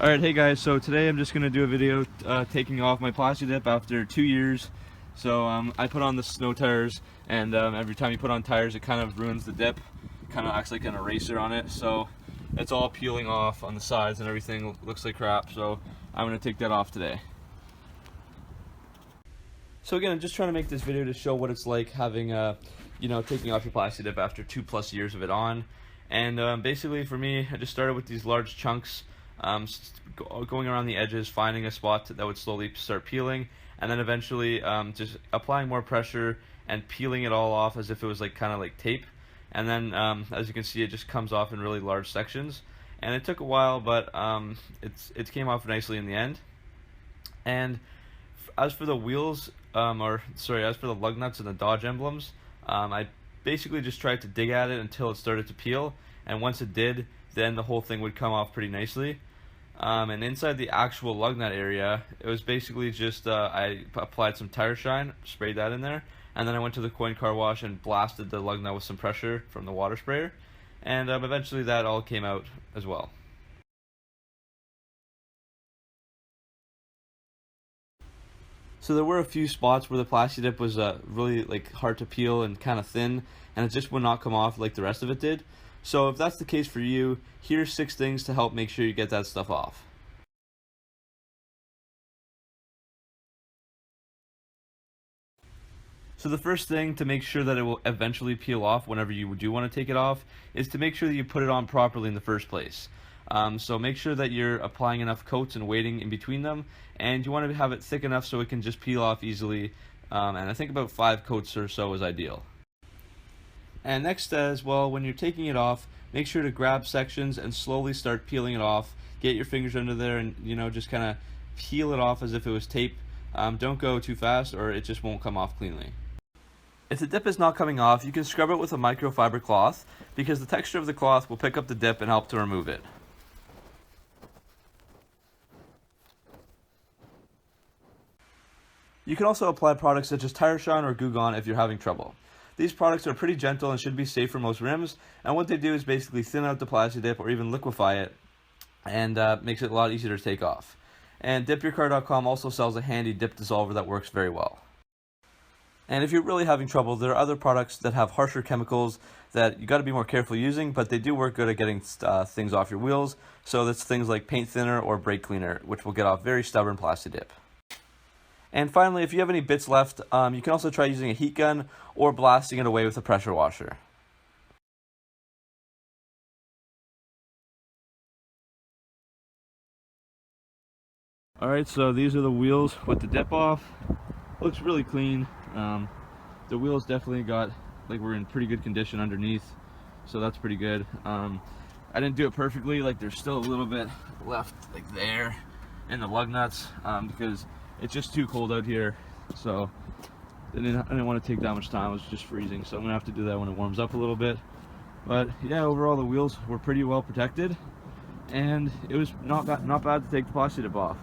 Alright, hey guys, so today I'm just going to do a video taking off my Plasti Dip after 2 years. So I put on the snow tires, and every time you put on tires it kind of ruins the dip, kind of acts like an eraser on it, so it's all peeling off on the sides and everything looks like crap, so I'm going to take that off today. So again, I'm just trying to make this video to show what it's like having taking off your Plasti Dip after 2+ years of it on. And basically for me, I just started with these large chunks, going around the edges, finding a spot that would slowly start peeling, and then eventually just applying more pressure and peeling it all off as if it was kind of like tape. And then as you can see, it just comes off in really large sections, and it took a while, but it came off nicely in the end. And as for the wheels, as for the lug nuts and the Dodge emblems, I basically just tried to dig at it until it started to peel, and once it did, then the whole thing would come off pretty nicely. And inside the actual lug nut area, it was basically just I applied some tire shine, sprayed that in there, and then I went to the coin car wash and blasted the lug nut with some pressure from the water sprayer, and eventually that all came out as well. So there were a few spots where the Plasti Dip was really hard to peel and kind of thin, and it just would not come off like the rest of it did. So if that's the case for you, here's 6 things to help make sure you get that stuff off. So the first thing to make sure that it will eventually peel off whenever you do want to take it off is to make sure that you put it on properly in the first place. So make sure that you're applying enough coats and waiting in between them, and you want to have it thick enough so it can just peel off easily, and I think about 5 coats or so is ideal. And next as well, when you're taking it off, make sure to grab sections and slowly start peeling it off. Get your fingers under there and just kind of peel it off as if it was tape. Don't go too fast or it just won't come off cleanly. If the dip is not coming off, you can scrub it with a microfiber cloth, because the texture of the cloth will pick up the dip and help to remove it. You can also apply products such as Tire Shine or Goo Gone if you're having trouble. These products are pretty gentle and should be safe for most rims, and what they do is basically thin out the Plasti Dip or even liquefy it, and makes it a lot easier to take off. And dipyourcar.com also sells a handy dip dissolver that works very well. And if you're really having trouble, there are other products that have harsher chemicals that you got to be more careful using, but they do work good at getting things off your wheels. So that's things like paint thinner or brake cleaner, which will get off very stubborn Plasti Dip. And finally, if you have any bits left, you can also try using a heat gun or blasting it away with a pressure washer. Alright, so these are the wheels with the dip off. Looks really clean. The wheels definitely were in pretty good condition underneath, so that's pretty good. I didn't do it perfectly, there's still a little bit left there in the lug nuts, because it's just too cold out here, so I didn't want to take that much time. It was just freezing, so I'm gonna have to do that when it warms up a little bit. But yeah, overall the wheels were pretty well protected, and it was not bad to take the Plasti Dip off.